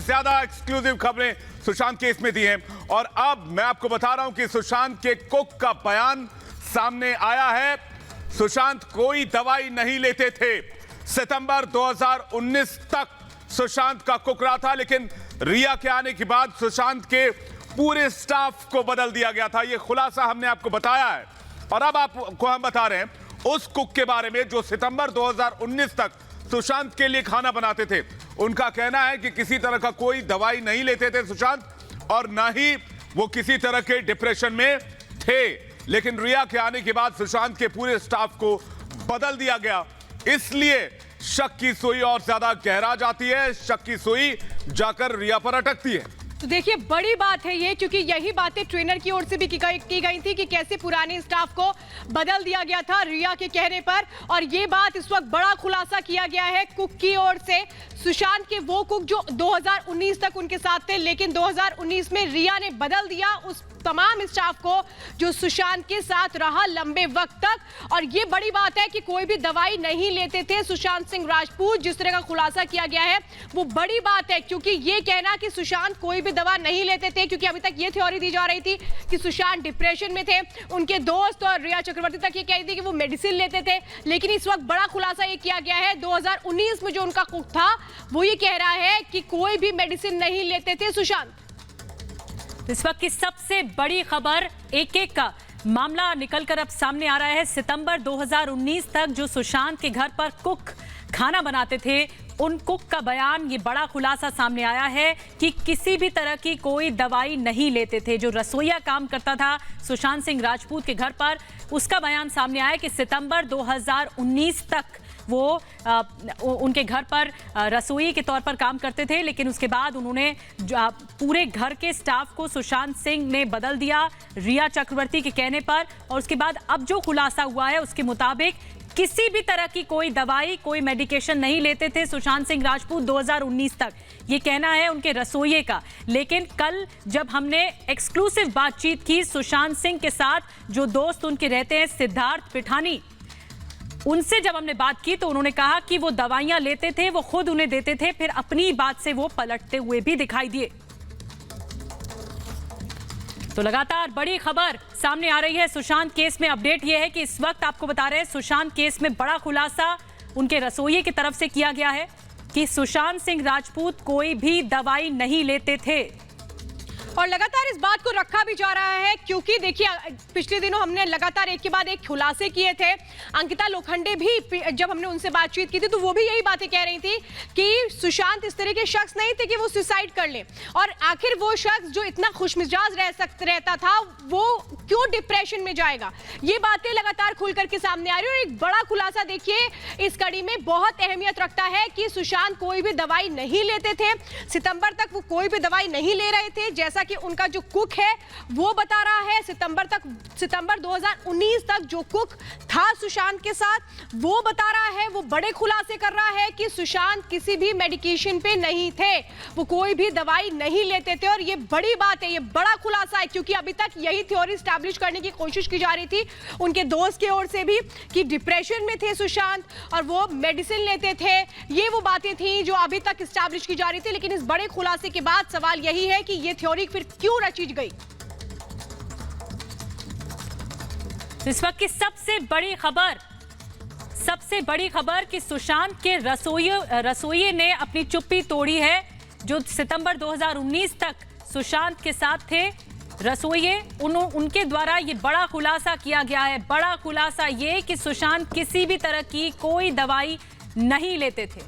ज्यादा एक्सक्लूसिव खबरें सुशांत केस में दी हैं और अब मैं आपको बता रहा हूं कि सुशांत के कुक का बयान सामने आया है। सुशांत कोई दवाई नहीं लेते थे। सितंबर 2019 तक सुशांत का कुक रहा था, लेकिन रिया के आने के बाद सुशांत के पूरे स्टाफ को बदल दिया गया था। यह खुलासा हमने आपको बताया है और अब आपको हम बता रहे हैं उस कुक के बारे में जो सितंबर 2019 तक सुशांत के लिए खाना बनाते थे। उनका कहना है कि किसी तरह का कोई दवाई नहीं लेते थे सुशांत और ना ही वो किसी तरह के डिप्रेशन में थे, लेकिन रिया के आने के बाद सुशांत के पूरे स्टाफ को बदल दिया गया। इसलिए शक की सुई और ज्यादा गहरा जाती है, शक की सुई जाकर रिया पर अटकती है। तो देखिए बड़ी बात है ये, क्योंकि यही बातें ट्रेनर की ओर से भी की गई थी कि कैसे पुराने स्टाफ को बदल दिया गया था रिया के कहने पर। और ये बात इस वक्त बड़ा खुलासा किया गया है कुक की ओर से। सुशांत के वो कुक जो 2019 तक उनके साथ थे, लेकिन 2019 में रिया ने बदल दिया उस तमाम स्टाफ को जो सुशांत के साथ रहा लंबे वक्त तक। और ये बड़ी बात है कि कोई भी दवाई नहीं लेते थे सुशांत सिंह राजपूत। जिस तरह का खुलासा किया गया है वो बड़ी बात है, क्योंकि ये कहना कि सुशांत कोई भी दवा नहीं लेते थे, क्योंकि अभी तक ये थ्योरी दी जा रही थी कि सुशांत डिप्रेशन में थे। उनके दोस्त और रिया चक्रवर्ती तक ये कह रही थी कि वो मेडिसिन लेते थे, लेकिन इस वक्त बड़ा खुलासा ये किया गया है 2019 में जो उनका कुक था वो ये कह रहा है कि कोई भी मेडिसिन नहीं लेते थे सुशांत। इस वक्त की सबसे बड़ी खबर, एक एक का मामला निकलकर अब सामने आ रहा है। सितंबर 2019 तक जो सुशांत के घर पर कुक खाना बनाते थे, उन कुक का बयान, ये बड़ा खुलासा सामने आया है कि किसी भी तरह की कोई दवाई नहीं लेते थे। जो रसोइया काम करता था सुशांत सिंह राजपूत के घर पर, उसका बयान सामने आया कि सितंबर 2019 तक वो उनके घर पर रसोई के तौर पर काम करते थे, लेकिन उसके बाद उन्होंने पूरे घर के स्टाफ को सुशांत सिंह ने बदल दिया रिया चक्रवर्ती के कहने पर। और उसके बाद अब जो खुलासा हुआ है उसके मुताबिक किसी भी तरह की कोई दवाई, कोई मेडिकेशन नहीं लेते थे सुशांत सिंह राजपूत 2019 तक, ये कहना है उनके रसोइये का। लेकिन कल जब हमने एक्सक्लूसिव बातचीत की सुशांत सिंह के साथ, जो दोस्त उनके रहते हैं सिद्धार्थ पिठानी, उनसे जब हमने बात की तो उन्होंने कहा कि वो दवाइयां लेते थे, वो खुद उन्हें देते थे, फिर अपनी बात से वो पलटते हुए भी दिखाई दिए। तो लगातार बड़ी खबर सामने आ रही है सुशांत केस में। अपडेट यह है कि इस वक्त आपको बता रहे हैं सुशांत केस में बड़ा खुलासा उनके रसोइये की तरफ से किया गया है कि सुशांत सिंह राजपूत कोई भी दवाई नहीं लेते थे। और लगातार इस बात को रखा भी जा रहा है, क्योंकि देखिए पिछले दिनों हमने लगातार एक के बाद एक खुलासे किए थे। अंकिता लोखंडे भी, जब हमने उनसे बातचीत की थी तो वो भी यही बातें कह रही थी कि सुशांत इस तरह के शख्स नहीं थे कि वो सुसाइड कर ले, और आखिर वो शख्स जो इतना खुशमिजाज रहता था वो क्यों डिप्रेशन में जाएगा। ये बातें लगातार खुल करके सामने आ रही है। और एक बड़ा खुलासा देखिए इस कड़ी में बहुत अहमियत रखता है कि सुशांत कोई भी दवाई नहीं लेते थे। सितंबर तक वो कोई भी दवाई नहीं ले रहे थे, जैसा कि उनका जो कुक है वो बता रहा है। सितंबर 2019 तक जो कुक था सुशांत के साथ वो बता रहा है, वो बड़े खुलासे कर रहा है कि सुशांत किसी भी मेडिकेशन पे नहीं थे, वो कोई भी दवाई नहीं लेते थे। और ये बड़ी बात है, ये बड़ा खुलासा है, क्योंकि अभी तक यही थ्योरी स्टैब्लिश करने की कोशिश की जा रही थी उनके दोस्त की ओर से भी कि डिप्रेशन में थे सुशांत और वो मेडिसिन लेते थे। ये वो बातें थी जो अभी तक स्टैब्लिश की जा रही थी, लेकिन इस बड़े खुलासे के बाद सवाल यही है कि ये थ्योरी फिर क्यों रची गई। इस वक्त की सबसे बड़ी खबर कि सुशांत के रसोइये ने अपनी चुप्पी तोड़ी है। जो सितंबर 2019 तक सुशांत के साथ थे रसोइये, उनके द्वारा ये बड़ा खुलासा किया गया है। बड़ा खुलासा ये कि सुशांत किसी भी तरह की कोई दवाई नहीं लेते थे।